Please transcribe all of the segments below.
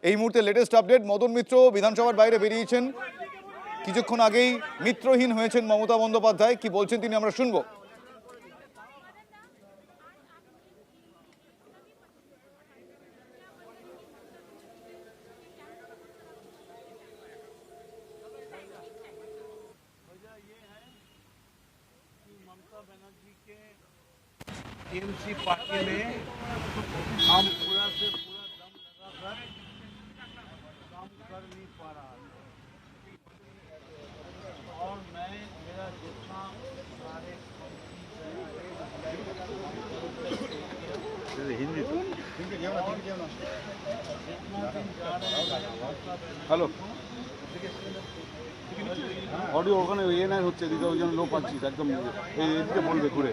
এই মুহূর্তে latest update, Madan Mitra বিধানসভার বাইরে বেরিয়েছেন। কিছুক্ষণ আগেই মিত্রহীন হয়েছেন মমতা বন্দ্যোপাধ্যায়। কি বলছেন তিনি আমরা শুনবো। टीएमसी पार्टी में हम पूरा से पूरा दम लगाकर काम कर नहीं पा रहा और मैं मेरा जितना सारे हिंदी হ্যালো অডিও ওখানে ইয়ে নাই হচ্ছে এদিকে ওই জন্য লো পাচ্ছিস একদম এদিকে বলবে ঘুরে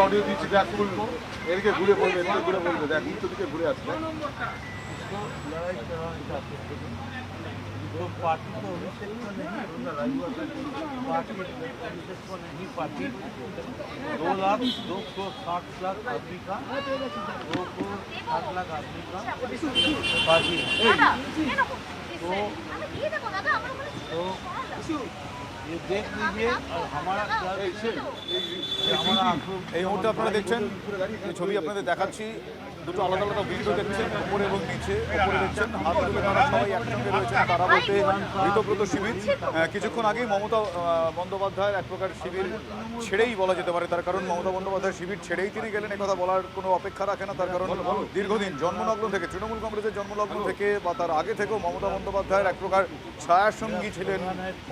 অডিও দিচ্ছি দেখ ফুল এদিকে ঘুরে বলবে এদিকে ঘুরে বলবে দেখ উত্তর দিকে ঘুরে আসবে लड़ाई चलाना चाहते थे जो पार्टी तो अभिषेक में नहीं पार्टी अभिषेक को नहीं पार्टी 2,260,00,000 आदमी का 2,60,00,000 आदमी का पार्टी तो ये देख लीजिए और हमारा এই মুহূর্তে আপনারা দেখছেন ছবি আপনাদের দেখাচ্ছি। দুটো আলাদা আলাদা ভিডিও দেখছেন, উপরে এবং নিচে। উপরে দেখছেন হাত তুলে তারা সবাই একসঙ্গে রয়েছেন, তারা বলতে ঋতব্রত শিবির। কিছুক্ষণ আগেই মমতা বন্দ্যোপাধ্যায়ের এক প্রকার শিবির ছেড়েই বলা যেতে পারে, তার কারণ মমতা বন্দ্যোপাধ্যায়ের শিবির ছেড়েই তিনি গেলেন একথা বলার কোনো অপেক্ষা রাখে না। তার কারণ দীর্ঘদিন জন্মলগ্ন থেকে, তৃণমূল কংগ্রেসের জন্মলগ্ন থেকে বা তার আগে থেকেও মমতা বন্দ্যোপাধ্যায়ের এক প্রকার ছায়াসঙ্গী ছিলেন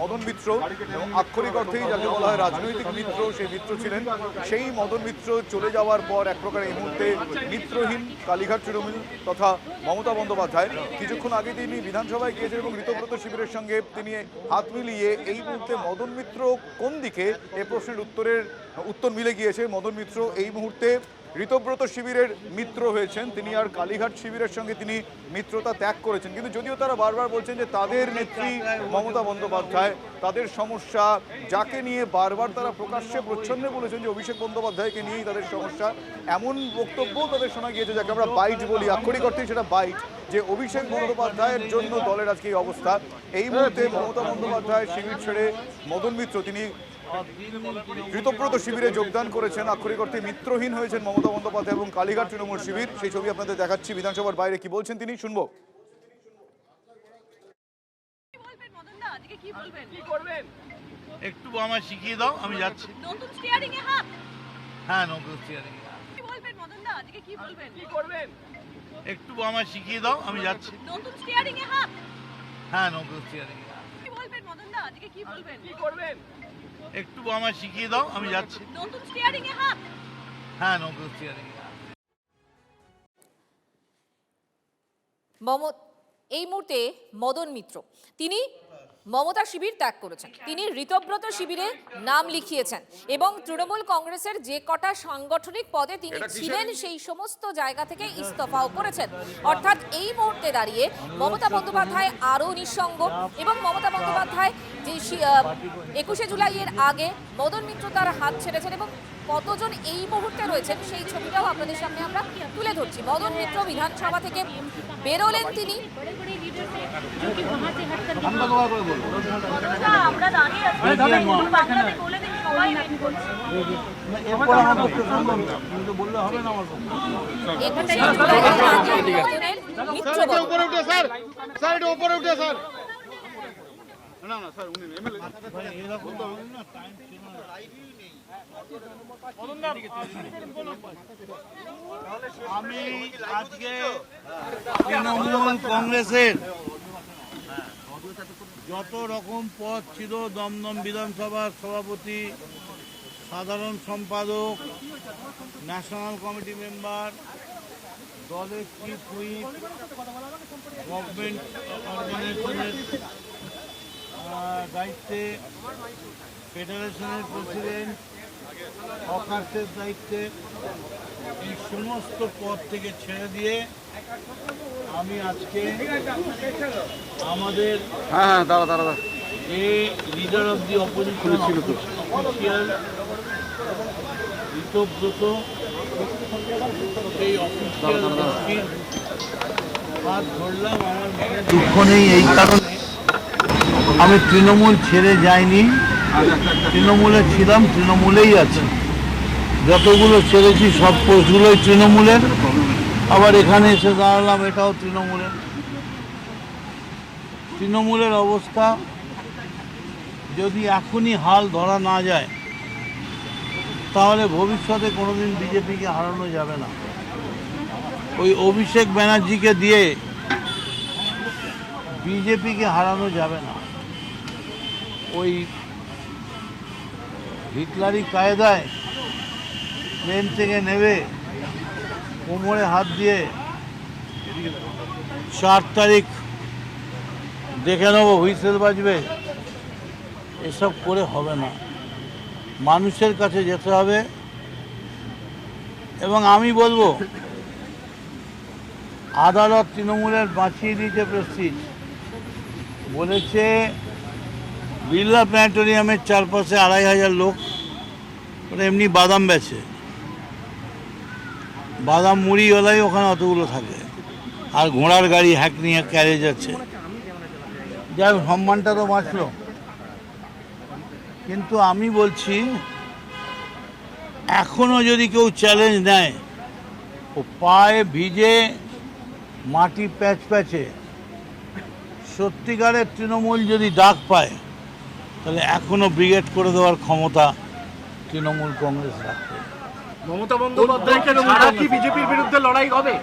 মদন মিত্র, এবং আক্ষরিক অর্থেই যাকে বলা হয় রাজনৈতিক মিত্র, সেই মিত্র ছিলেন। সেই মদন মিত্র চলে যাওয়ার পর এক প্রকার এই মুহূর্তে মিত্রহীন কালীঘাট তৃণমূল তথা মমতা বন্দ্যোপাধ্যায়। কিছুক্ষণ আগে তিনি বিধানসভায় গিয়েছেন এবং ঋতব্রত শিবিরের সঙ্গে তিনি হাত মিলিয়ে এই মুহূর্তে মদন মিত্র কোন দিকে এ প্রশ্নের উত্তর মিলে গিয়েছে। মদন মিত্র এই মুহূর্তে ঋতব্রত শিবিরের মিত্র হয়েছেন, তিনি আর কালীঘাট শিবিরের সঙ্গে তিনি মিত্রতা ত্যাগ করেছেন। কিন্তু যদিও তারা বারবার বলছেন যে তাদের নেত্রী মমতা বন্দ্যোপাধ্যায়, তাদের সমস্যা যাকে নিয়ে বারবার তারা প্রকাশ্যে প্রচ্ছন্নে বলেছেন যে অভিষেক বন্দ্যোপাধ্যায়কে নিয়েই তাদের সমস্যা, এমন বক্তব্য তাদের শোনা গিয়েছে যাকে আমরা বাইট বলি, আক্ষরিক অর্থেই সেটা বাইট, যে অভিষেক বন্দ্যোপাধ্যায়ের জন্য দলের আজকে এই অবস্থা। এই মুহূর্তে মমতা বন্দ্যোপাধ্যায় শিবির ছেড়ে মদন মিত্র তিনি ঋতব্রত শিবিরে যোগদান করেছেন। আক্ষরিক অর্থে মিত্রহীন হয়েছেন মমতা বন্দ্যোপাধ্যায় এবং কালীঘাট তৃণমূল শিবির। সেই ছবি আপনাদের দেখাচ্ছি। বিধানসভার বাইরে কি বলছেন তিনি শুনবো। একটু আমার শিখিয়ে দাও, আমি যাচ্ছি। নতুন স্টিয়ারিং এ হাত। হ্যাঁ, নতুন স্টিয়ারিং কি বলবেন মদন দা, আজকে কি বলবেন, কি করবেন? একটু আমার শিখিয়ে দাও, আমি যাচ্ছি। নতুন স্টিয়ারিং এ হাত। হ্যাঁ, নতুন স্টিয়ারিং কি বলবেন মদন দা, আজকে কি বলবেন, কি করবেন? একটু আমার শিখিয়ে দাও, আমি যাচ্ছি। নতুন স্টিয়ারিং এ হাত। হ্যাঁ, নতুন স্টিয়ারিং এই মুহূর্তে মদন মিত্র তিনি মমতা শিবির ত্যাগ করেছেন, তিনি ঋতব্রত শিবিরে নাম লিখিয়েছেন এবং তৃণমূল কংগ্রেসের যে কটা সাংগঠনিক পদে তিনি ছিলেন সেই সমস্ত জায়গা থেকে ইস্তফাও করেছেন। অর্থাৎ এই মুহূর্তে দাঁড়িয়ে মমতা বন্দ্যোপাধ্যায় আরও নিঃসঙ্গ এবং মমতা বন্দ্যোপাধ্যায় যে 21শে জুলাইয়ের আগে মদন মিত্র তার হাত ছেড়েছেন এবং কতজন এই মুহূর্তে রয়েছেন সেই ছবিটাও আপনাদের সামনে আমরা তুলে ধরছি। মদন মিত্র বিধানসভা থেকে বেরোলেন তিনি। আমরা দাঁড়িয়ে আছি, বাংলাতে বলে দিন সবাই কি বলছে। বললে হবে না আমার উপরে উঠে স্যার, স্যার এটা উপরে উঠে স্যার। না না স্যার উনি এমএলএ আমি আজকে তৃণমূল কংগ্রেসের যত রকম পদ ছিল, দমদম বিধানসভার সভাপতি, সাধারণ সম্পাদক, ন্যাশনাল কমিটি মেম্বার, দলের চিফ হুইপ, গভর্নমেন্ট অর্গানাইজেশনের দায়িত্বে, ফেডারেশনের প্রেসিডেন্ট, হকার্সের দায়িত্বে, এই সমস্ত পদ থেকে ছেড়ে দিয়ে আমি আজকে আমাদের যে leader of the opposition official Ritabrata এই অফিসিয়াল ব্যক্তির হাত ধরলাম। আমার মনে দুঃখ নেই এই কারণে আমি তৃণমূল ছেড়ে যাইনি, তৃণমূলে ছিলাম, তৃণমূলেই আছি। যতগুলো ছেড়েছি সব পোস্টগুলোই তৃণমূলের, আবার এখানে এসে দাঁড়ালাম এটাও তৃণমূলের। তৃণমূলের অবস্থা যদি এখনই হাল ধরা না যায় তাহলে ভবিষ্যতে কোনোদিন বিজেপিকে হারানো যাবে না। ওই অভিষেক ব্যানার্জিকে দিয়ে বিজেপিকে হারানো যাবে না। ওই হিটলারি কায়দায় প্লেন থেকে নেবে, কোমরে হাত দিয়ে 4 তারিখ দেখে নেবো হুইসেল বাজবে, এসব করে হবে না। মানুষের কাছে যেতে হবে। এবং আমি বলবো আদালত তৃণমূলের বাঁচিয়ে দিয়েছে প্রেস্টিজ, বলেছে বিড়লা প্ল্যানেটোরিয়ামের চারপাশে 2500 লোক, ওরা এমনি বাদাম বেচে, বাদাম মুড়িওয়ালাই ওখানে অতগুলো থাকে, আর ঘোড়ার গাড়ি হ্যাক নিয়ে ক্যারেজ আছে। যাই হোক, সম্মানটা তো বাঁচলো। কিন্তু আমি বলছি এখনো যদি কেউ চ্যালেঞ্জ নেয়, ও পায়ে ভিজে মাটি প্যাচ প্যাচে সত্যিকারের তৃণমূল যদি ডাক পায়, তাহলে এখনো ব্রিগেড করে দেওয়ার ক্ষমতা তৃণমূল কংগ্রেস রাখবে। মমতা বন্দ্যোপাধ্যায়কে ছাড়া কি বিজেপির বিরুদ্ধে লড়াই হবে?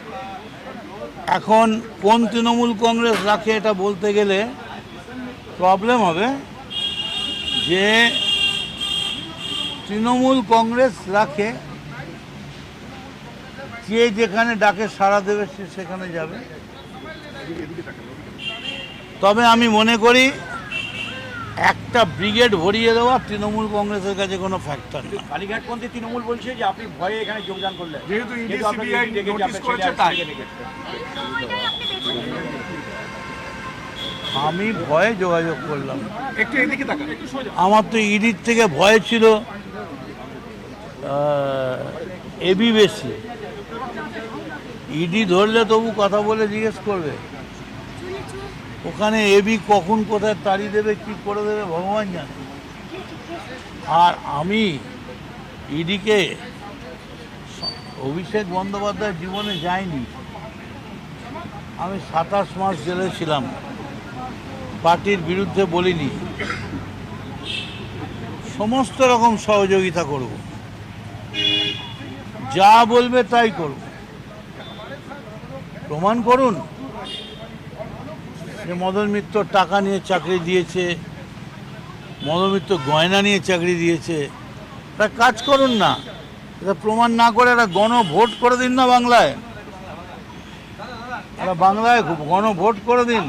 এখন কোন তৃণমূল কংগ্রেস রাখে এটা বলতে গেলে প্রবলেম হবে। যে তৃণমূল কংগ্রেস রাখে, যে যেখানে ডাকে সাড়া দেবে সে সেখানে যাবে। তবে আমি মনে করি একটা ব্রিগেড ভরিয়ে দেওয়া তৃণমূল কংগ্রেসের কাছে কোনো ফ্যাক্টর না। কালীঘাটপন্থী তৃণমূল বলছে যে আপনি ভয়ে এখানে যোগদান করলেন, যেহেতু ইডি কিন্তু আপনাকে সিবিআই ED ডেকেছে, নোটিশ আপনার করেছে ছেলে তাই। আজকে ডেকেছে। আমি ভয়ে যোগাযোগ করলাম। একটু এদিকে তাকান। আমার তো ইডির থেকে ভয় ছিল এবি বেশি। ইডি ধরলে তবু কথা বলে জিজ্ঞেস করবে, ওখানে এবি কখন কোথায় তাড়িয়ে দেবে, কি করে দেবে ভগবান জানে। আর আমি ইডিকে, অভিষেক বন্দ্যোপাধ্যায়ের জীবনে যাইনি। আমি 27 মাস জেলে ছিলাম, পার্টির বিরুদ্ধে বলিনি, সমস্ত রকম সহযোগিতা করব, যা বলবে তাই করব। প্রমাণ করুন যে মদন মিত্র টাকা নিয়ে চাকরি দিয়েছে, মদন মিত্র গয়না নিয়ে চাকরি দিয়েছে, তা কাজ করুন না। এটা প্রমাণ না করে একটা গণভোট করে দিন না বাংলায়, একটা বাংলায় গণভোট করে দিন।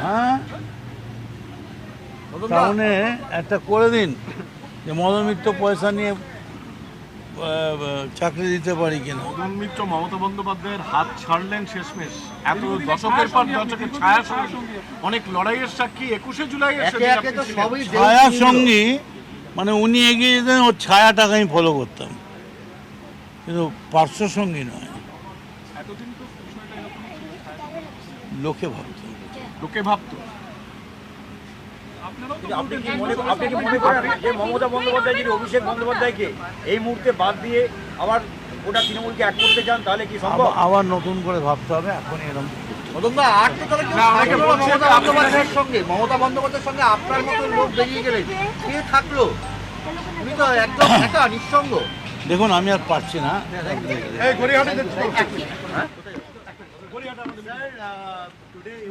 হ্যাঁ, টাউনে একটা করে দিন যে মদন মিত্র পয়সা নিয়ে চাকরি দিতে পারি কিনা। মদন মিত্র মমতা বন্দ্যোপাধ্যায়ের হাত ছাড়লেন শেষমেশ। এত দশকের পর দশকের ছায়া সঙ্গী, অনেক লড়াইয়ের সাক্ষী 21শে জুলাই ছায়া সঙ্গী মানে উনি এগিয়ে যেতেন, ওর ছায়াটাকে আমি ফলো করতাম, কিন্তু পার্শ্ব সঙ্গী নয়। লোকে ভাবতো, লোকে ভাবতো। আপনি কি মনে করেন যে মমতা বন্দ্যোপাধ্যায় যদি অভিষেক বন্দ্যোপাধ্যায়কে এই মুহূর্তে বাদ দিয়ে আবার ওটা তৃণমূলকে এক করতে চান, তাহলে কি সম্ভব? আবার নতুন করে ভাবতে হবে। এখন এরকম মমতা বন্দ্যোপাধ্যায়ের সঙ্গে আপনার মতো লোক বেরিয়ে গেলেন, কে থাকলো? উনি তো একদম একা নিঃসঙ্গ। দেখুন, আমি আর পারছি না।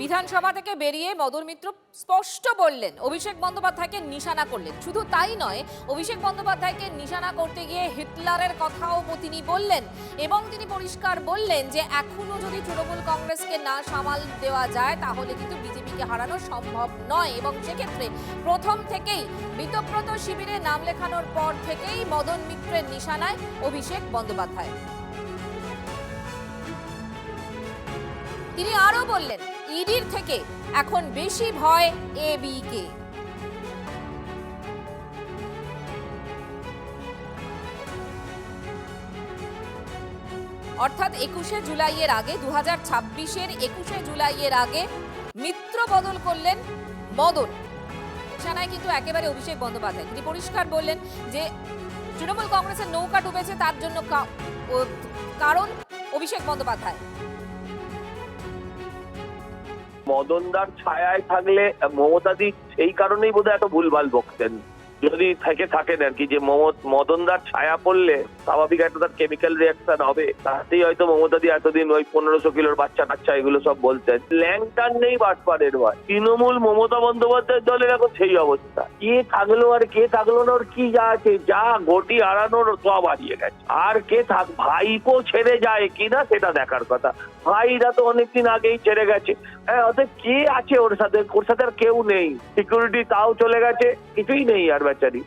বিধানসভা থেকে বেরিয়ে মদন মিত্র স্পষ্ট বললেন, অভিষেক বন্দ্যোপাধ্যায়কে নিশানা করলেন। শুধু তাই নয়, অভিষেক বন্দ্যোপাধ্যায়কে নিশানা করতে গিয়ে হিটলারের কথাও তিনি বললেন, এবং তিনি পরিষ্কার বললেন যে এখনো যদি তৃণমূল কংগ্রেসকে না সামাল দেওয়া যায় তাহলে কিন্তু বিজেপিকে হারানো সম্ভব নয়। এবং সেক্ষেত্রে প্রথম থেকেই বীতব্রত শিবিরে নাম লেখানোর পর থেকেই মদন মিত্রের নিশানায় অভিষেক বন্দ্যোপাধ্যায়। তিনি আরো বললেন, ইডির থেকে এখন বেশি ভয় এবি কে। অর্থাৎ 21শে জুলাইয়ের আগে 2026-এর 21শে জুলাইয়ের আগে মিত্র বদল করলেন মদন। নিশানায় কিন্তু একেবারে অভিষেক বন্দ্যোপাধ্যায়। তিনি পরিষ্কার বললেন যে তৃণমূল কংগ্রেসের নৌকা ডুবেছে, তার জন্য কারণ অভিষেক বন্দ্যোপাধ্যায়। মদনদার ছায়ায় থাকলে মমতাদি সেই কারণেই বোধহয় এত ভুলভাল বকতেন, যদি থেকে থাকেন আর কি, যে মদনদার ছায়া পড়লে স্বাভাবিক একটা তার কেমিক্যাল রিয়াকশন হবে, তাতেই হয়তো মমতাদি এতদিন ওই 1500 কিলোর বাচ্চা কাচ্চা এগুলো সব বলতেন। ল্যাংটার নেই বাটপারের ভয়। তৃণমূল মমতা বন্দ্যোপাধ্যায়ের দলের এখন সেই অবস্থা। কে থাকলো আর কে থাকলো না, ওর কি যা আছে, যা ঘটি হারানোর সব হারিয়ে গেছে। আর কে থাক, ভাইপো ছেড়ে যায় কিনা সেটা দেখার কথা। ভাইরা তো অনেকদিন আগেই ছেড়ে গেছে। হ্যাঁ, অর্থাৎ কে আছে ওর সাথে আর কেউ নেই। সিকিউরিটি তাও চলে গেছে, কিছুই নেই আর বেচারি।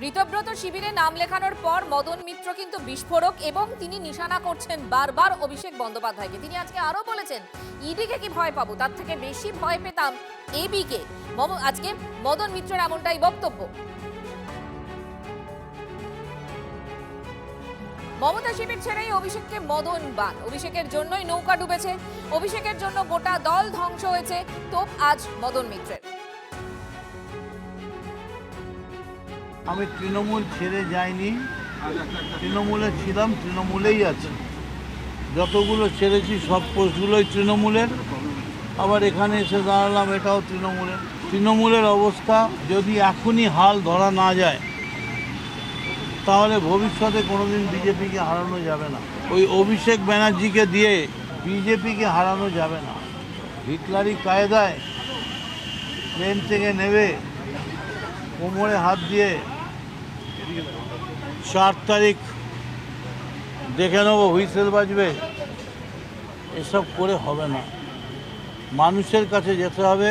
ঋতব্রত শিবিরে নাম লেখানোর পর মদন মিত্র কিন্তু বিস্ফোরক এবং তিনি নিশানা করছেন বারবার অভিষেক বন্দ্যোপাধ্যায়কে। তিনি আজকে আরো বলেছেন, ইডিকে কি ভয় পাবো, তার থেকে বেশি ভয় পেতাম এবিকে। আজকে মদন মিত্রের এমনটাই বক্তব্য। মমতা শিবির ছেড়েই অভিষেককে মদন বান। অভিষেকের জন্যই নৌকা ডুবেছে, অভিষেকের জন্য গোটা দল ধ্বংস হয়েছে, তোপ আজ মদন মিত্রের। আমি তৃণমূল ছেড়ে যাইনি, তৃণমূলে ছিলাম, তৃণমূলেই আছি। যতগুলো ছেড়েছি সব পোস্টগুলোই তৃণমূলের, আবার এখানে এসে দাঁড়ালাম, এটাও তৃণমূলের। তৃণমূলের অবস্থা যদি এখনই হাল ধরা না যায় তাহলে ভবিষ্যতে কোনোদিন বিজেপিকে হারানো যাবে না। ওই অভিষেক ব্যানার্জিকে দিয়ে বিজেপিকে হারানো যাবে না। হিটলারি কায়দায় প্লেন থেকে নেবে, কোমরে হাত দিয়ে 4 তারিখ দেখে নেবো, হুইসেল বাজবে, এসব করে হবে না। মানুষের কাছে যেতে হবে।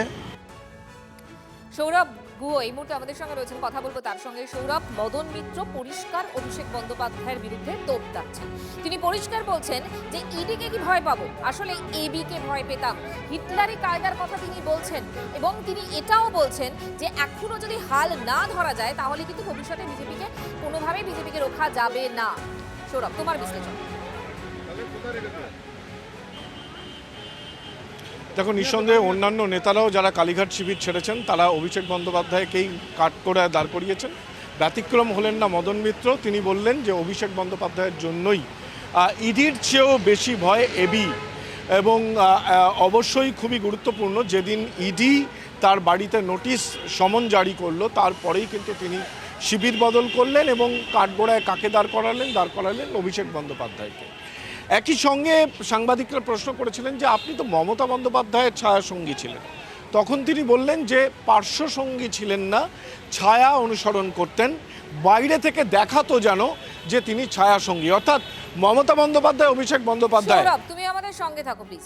সৌরভ গুহ এই মুহূর্তে আমাদের সঙ্গে রয়েছেন, কথা বলবো তার সঙ্গে। সৌরভ, মদন মিত্র পরিষ্কার অভিষেক বন্দ্যোপাধ্যায়ের বিরুদ্ধে তোপ দাগছেন। তিনি পরিষ্কার বলছেন যে ইডিকে কি ভয় পাবো, আসলে এবিকে ভয় পেতাম। হিটলারি কায়দার কথা তিনি বলছেন এবং তিনি এটাও বলছেন যে এখনো যদি হাল না ধরা যায় তাহলে কিন্তু ভবিষ্যতে বিজেপিকে রোখা যাবে না। সৌরভ, তোমার বিশ্লেষণ। দেখো, নিঃসন্দেহে অন্যান্য নেতারাও যারা কালীঘাট শিবির ছেড়েছেন তারা অভিষেক বন্দ্যোপাধ্যায়কেই কাঠগড়ায় দাঁড় করিয়েছেন। ব্যতিক্রম হলেন না মদন মিত্র। তিনি বললেন যে অভিষেক বন্দ্যোপাধ্যায়ের জন্যই ইডির চেয়েও বেশি ভয় এবি। এবং অবশ্যই খুবই গুরুত্বপূর্ণ, যেদিন ইডি তার বাড়িতে নোটিশ সমন জারি করলো তারপরেই কিন্তু তিনি শিবির বদল করলেন এবং কাঠগড়ায় কাকে দাঁড় করালেন অভিষেক বন্দ্যোপাধ্যায়কে। একই সঙ্গে সাংবাদিকরা প্রশ্ন করেছিলেন যে আপনি তো মমতা বন্দ্যোপাধ্যায়ের ছায়াসঙ্গী ছিলেন। তখন তিনি বললেন যে পার্শ্বসঙ্গী ছিলেন না, ছায়া অনুসরণ করতেন, বাইরে থেকে দেখাতো যেন যে তিনি ছায়াসঙ্গী। অর্থাৎ মমতা বন্দ্যোপাধ্যায়, অভিষেক বন্দ্যোপাধ্যায়। সৌরভ, তুমি আমাদের সঙ্গে থাকো প্লিজ।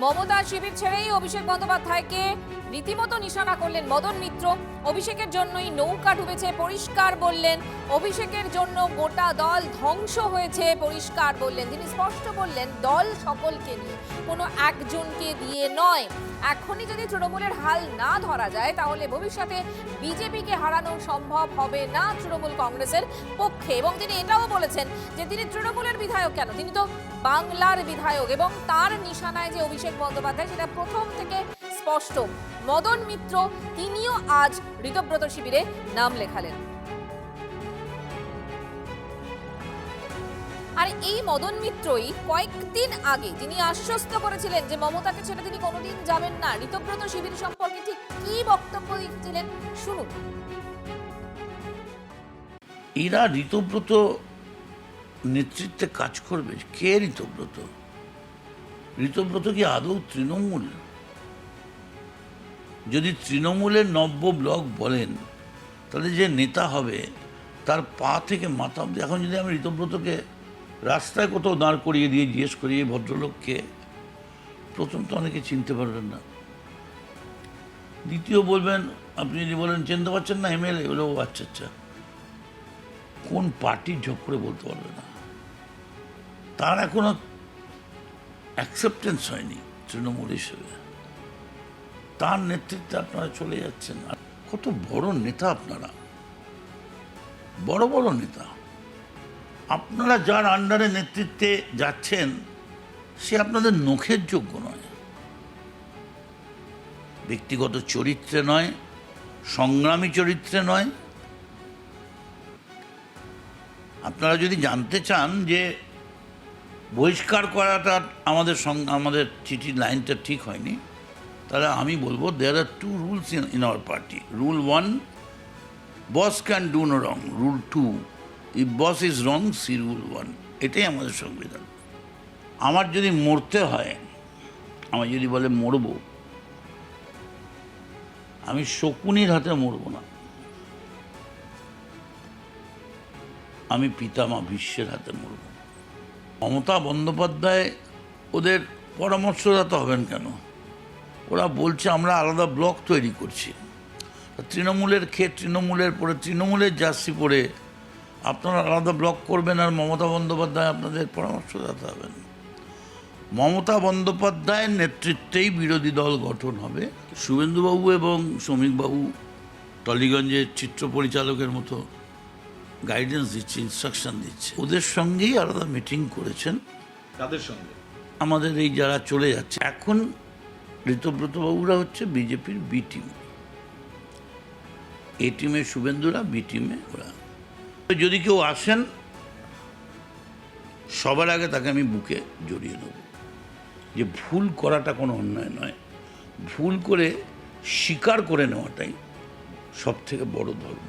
মমতা শিবির ছেড়েই অভিষেক বন্দ্যোপাধ্যায়কে রীতিমতো নিশানা করলেন মদন মিত্র। অভিষেকের জন্যই নৌকা ডুবেছে পরিষ্কার বললেন, অভিষেকের জন্য গোটা দল ধ্বংস হয়েছে পরিষ্কার বললেন। তিনি স্পষ্ট বললেন দল সকলকে নিয়ে, কোনো একজনকে দিয়ে নয়। এখনই যদি তৃণমূলের হাল না ধরা যায় তাহলে ভবিষ্যতে বিজেপিকে হারানো সম্ভব হবে না তৃণমূল কংগ্রেসের পক্ষে। এবং তিনি এটাও বলেছেন যে তিনি তৃণমূলের বিধায়ক কেন, তিনি তো বাংলার বিধায়ক এবং তার নিশানায় যে অভিষেক বন্দ্যোপাধ্যায় সেটা প্রথম থেকে স্পষ্ট। মদন মিত্র তিনিও আজ ঋতব্রত শিবিরে নাম লেখালেন। আর এই মদন মিত্রই কয়েকদিন আগে তিনি আশ্বস্ত করেছিলেন যে মমতাকে ছেড়ে তিনি কোনোদিন যাবেন না। ঋতব্রত শিবির সম্পর্কে ঠিক কি বক্তব্য দিয়েছিলেন শুনুন। এরা ঋতব্রত নেতৃত্বে কাজ করবে। কে ঋতব্রত? ঋতব্রত কি আদৌ তৃণমূল? যদি তৃণমূলের নব্য ব্লক বলেন তাহলে যে নেতা হবে তার পা থেকে মাথা অব্দি। এখন যদি আমি ঋতব্রতকে রাস্তায় কোথাও দাঁড় করিয়ে দিয়ে জিজ্ঞেস করি এই ভদ্রলোককে, প্রথম তো অনেকে চিনতে পারবেন না, দ্বিতীয় বলবেন, আপনি যদি বলেন চিনতে পারছেন না এমএলএ, বলে ও আচ্ছা আচ্ছা, কোন পার্টির ঝোঁক করে বলতে পারবে না। তার এখনো অ্যাকসেপ্টেন্স হয়নি তৃণমূল হিসেবে। তার নেতৃত্বে আপনারা চলে যাচ্ছেন। আর কত বড় নেতা আপনারা, বড় বড় নেতা। আপনারা যার আন্ডারে নেতৃত্বে যাচ্ছেন সে আপনাদের নখের যোগ্য নয়, ব্যক্তিগত চরিত্রে নয়, সংগ্রামী চরিত্রে নয়। আপনারা যদি জানতে চান যে বহিষ্কার করাটা আমাদের চিঠির লাইনটা ঠিক হয়নি, তাহলে আমি বলবো there are two rules in our party. Rule 1, boss can do no wrong. Rule 2, if boss is wrong, see rule 1। এটাই আমাদের সংবিধান। আমার যদি মরতে হয়, আমার যদি বলে মরবো, আমি শকুনির হাতে মরব না, আমি পিতামা ভীষ্মের হাতে মরব। মমতা বন্দ্যোপাধ্যায় ওদের পরামর্শদাতা হবেন কেন? ওরা বলছে আমরা আলাদা ব্লক তৈরি করছি। তৃণমূলের তৃণমূলের জার্সি পরে আপনারা আলাদা ব্লক করবেন, আর মমতা বন্দ্যোপাধ্যায় আপনাদের পরামর্শদাতা হবেন। মমতা বন্দ্যোপাধ্যায়ের নেতৃত্বেই বিরোধী দল গঠন হবে। শুভেন্দুবাবু এবং শ্রমিকবাবু টলিগঞ্জের চিত্র পরিচালকের মতো গাইডেন্স দিচ্ছে, ইনস্ট্রাকশন দিচ্ছে। ওদের সঙ্গেই আলাদা মিটিং করেছেন। তাদের সঙ্গে আমাদের এই যারা চলে যাচ্ছে এখন, ঋতব্রতবাবুরা হচ্ছে বিজেপির বি টিম, এ টিমে শুভেন্দুরা, বি টিমে ওরা। যদি কেউ আসেন, সবার আগে তাকে আমি বুকে জড়িয়ে নেব। যে ভুল করাটা কোনো অন্যায় নয়, ভুল করে স্বীকার করে নেওয়াটাই সব থেকে বড় ধর্ম।